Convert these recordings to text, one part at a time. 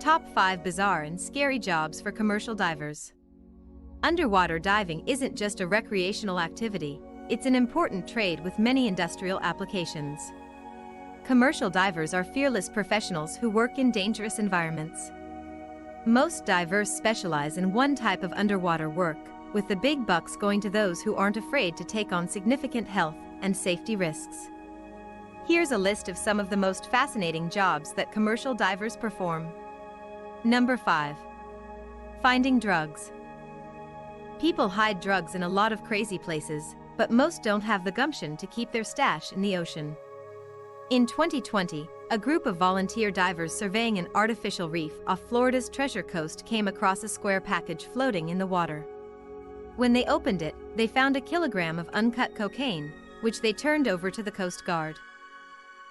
Top 5 Bizarre and Scary Jobs for Commercial Divers. Underwater diving isn't just a recreational activity, it's an important trade with many industrial applications. Commercial divers are fearless professionals who work in dangerous environments. Most divers specialize in one type of underwater work, with the big bucks going to those who aren't afraid to take on significant health and safety risks. Here's a list of some of the most fascinating jobs that commercial divers perform. Number 5. Finding drugs. People hide drugs in a lot of crazy places, but most don't have the gumption to keep their stash in the ocean. In 2020, a group of volunteer divers surveying an artificial reef off Florida's Treasure Coast came across a square package floating in the water. When they opened it, they found a kilogram of uncut cocaine, which they turned over to the Coast Guard.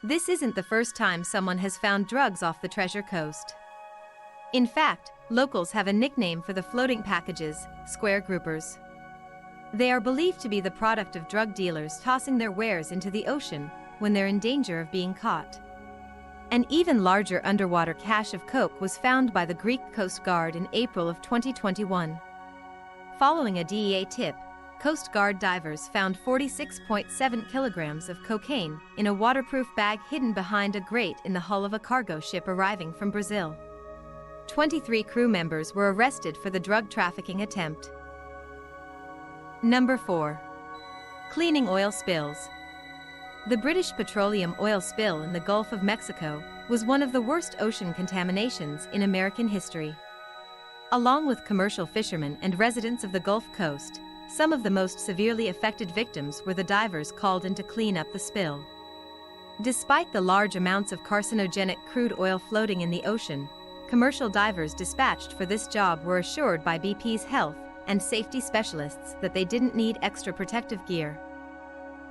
This isn't the first time someone has found drugs off the Treasure Coast. In fact, locals have a nickname for the floating packages, square groupers. They are believed to be the product of drug dealers tossing their wares into the ocean when they're in danger of being caught. An even larger underwater cache of coke was found by the Greek Coast Guard in April of 2021. Following a DEA tip, Coast Guard divers found 46.7 kilograms of cocaine in a waterproof bag hidden behind a grate in the hull of a cargo ship arriving from Brazil. 23 crew members were arrested for the drug trafficking attempt. Number 4. Cleaning oil spills. The British petroleum oil spill in the Gulf of Mexico was one of the worst ocean contaminations in American history. Along with commercial fishermen and residents of the Gulf Coast, some of the most severely affected victims were the divers called in to clean up the spill. Despite the large amounts of carcinogenic crude oil floating in the ocean, commercial divers dispatched for this job were assured by BP's health and safety specialists that they didn't need extra protective gear.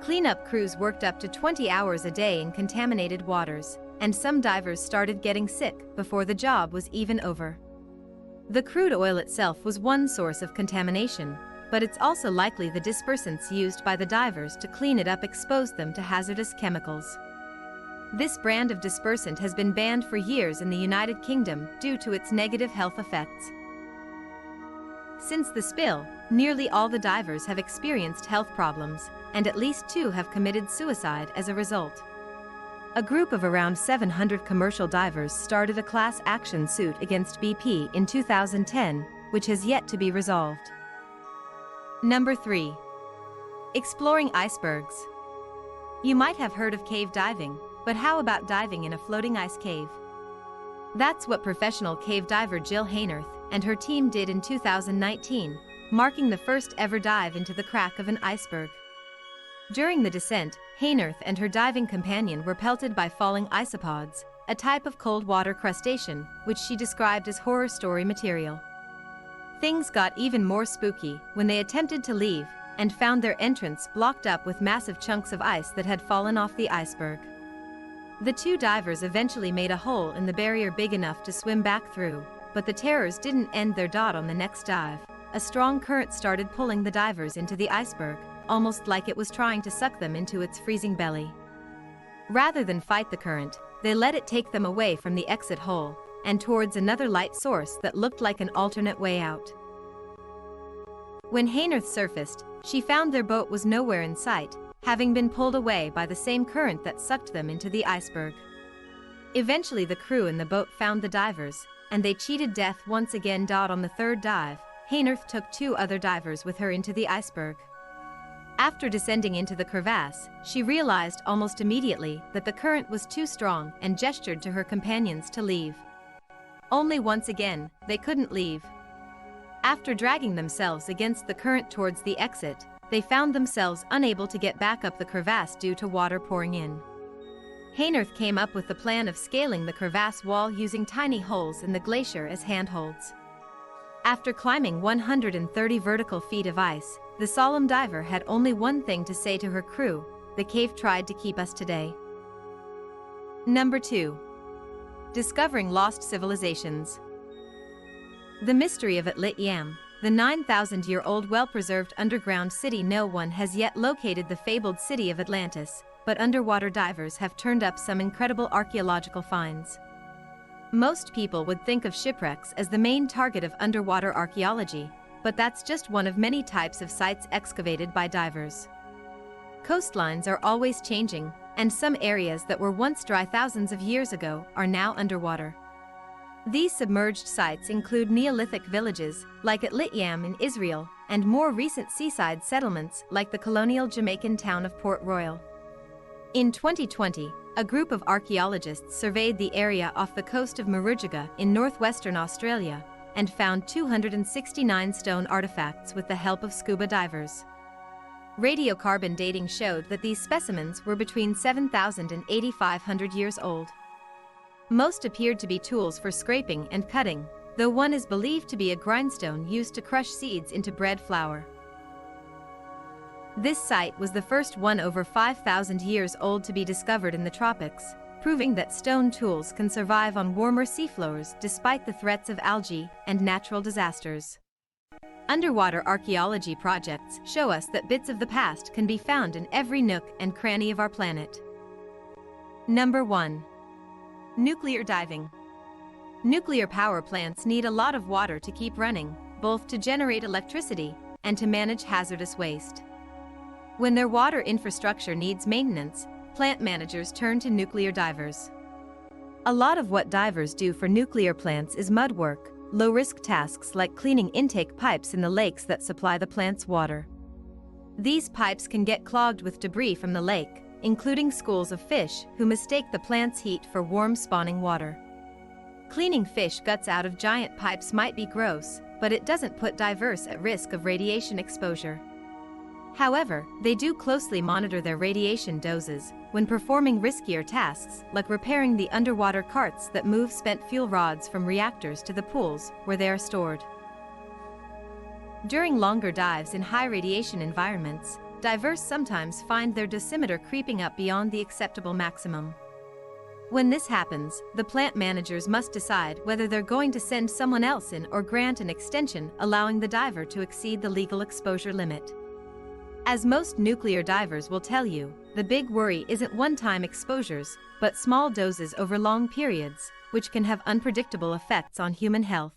Cleanup crews worked up to 20 hours a day in contaminated waters, and some divers started getting sick before the job was even over. The crude oil itself was one source of contamination, but it's also likely the dispersants used by the divers to clean it up exposed them to hazardous chemicals. This brand of dispersant has been banned for years in the United Kingdom due to its negative health effects. Since the spill, nearly all the divers have experienced health problems, and at least 2 have committed suicide as a result. A group of around 700 commercial divers started a class action suit against BP in 2010, which has yet to be resolved. Number 3. Exploring icebergs. You might have heard of cave diving, but how about diving in a floating ice cave? That's what professional cave diver Jill Haynorth and her team did in 2019, marking the first ever dive into the crack of an iceberg. During the descent, Haynorth and her diving companion were pelted by falling isopods, a type of cold water crustacean, which she described as horror story material. Things got even more spooky when they attempted to leave and found their entrance blocked up with massive chunks of ice that had fallen off the iceberg. The 2 divers eventually made a hole in the barrier big enough to swim back through, but the terrors didn't end their dot on the next dive. A strong current started pulling the divers into the iceberg, almost like it was trying to suck them into its freezing belly. Rather than fight the current, they let it take them away from the exit hole and towards another light source that looked like an alternate way out. When Haynorth surfaced, she found their boat was nowhere in sight, having been pulled away by the same current that sucked them into the iceberg. Eventually the crew in the boat found the divers, and they cheated death once again. On the 3rd dive, Haynorth took 2 other divers with her into the iceberg. After descending into the crevasse, she realized almost immediately that the current was too strong and gestured to her companions to leave. Only once again, they couldn't leave. After dragging themselves against the current towards the exit, they found themselves unable to get back up the crevasse due to water pouring in. Haynorth came up with the plan of scaling the crevasse wall using tiny holes in the glacier as handholds. After climbing 130 vertical feet of ice, the solemn diver had only one thing to say to her crew: "The cave tried to keep us today." Number 2. Discovering lost civilizations. The mystery of Atlit Yam, the 9,000-year-old well-preserved underground city. No one has yet located the fabled city of Atlantis, but underwater divers have turned up some incredible archaeological finds. Most people would think of shipwrecks as the main target of underwater archaeology, but that's just one of many types of sites excavated by divers. Coastlines are always changing, and some areas that were once dry thousands of years ago are now underwater. These submerged sites include Neolithic villages, like at Lityam in Israel, and more recent seaside settlements like the colonial Jamaican town of Port Royal. In 2020, a group of archaeologists surveyed the area off the coast of Murujuga in northwestern Australia and found 269 stone artifacts with the help of scuba divers. Radiocarbon dating showed that these specimens were between 7,000 and 8,500 years old. Most appeared to be tools for scraping and cutting, though one is believed to be a grindstone used to crush seeds into bread flour. This site was the first one over 5,000 years old to be discovered in the tropics, proving that stone tools can survive on warmer seafloors despite the threats of algae and natural disasters. Underwater archaeology projects show us that bits of the past can be found in every nook and cranny of our planet. Number 1. Nuclear diving. Nuclear power plants need a lot of water to keep running, both to generate electricity and to manage hazardous waste. When their water infrastructure needs maintenance, plant managers turn to nuclear divers. A lot of what divers do for nuclear plants is mud work, low-risk tasks like cleaning intake pipes in the lakes that supply the plant's water. These pipes can get clogged with debris from the lake, including schools of fish who mistake the plant's heat for warm spawning water. Cleaning fish guts out of giant pipes might be gross, but it doesn't put divers at risk of radiation exposure. However, they do closely monitor their radiation doses when performing riskier tasks like repairing the underwater carts that move spent fuel rods from reactors to the pools where they are stored. During longer dives in high radiation environments, divers sometimes find their dosimeter creeping up beyond the acceptable maximum. When this happens, the plant managers must decide whether they're going to send someone else in or grant an extension allowing the diver to exceed the legal exposure limit. As most nuclear divers will tell you, the big worry isn't one-time exposures, but small doses over long periods, which can have unpredictable effects on human health.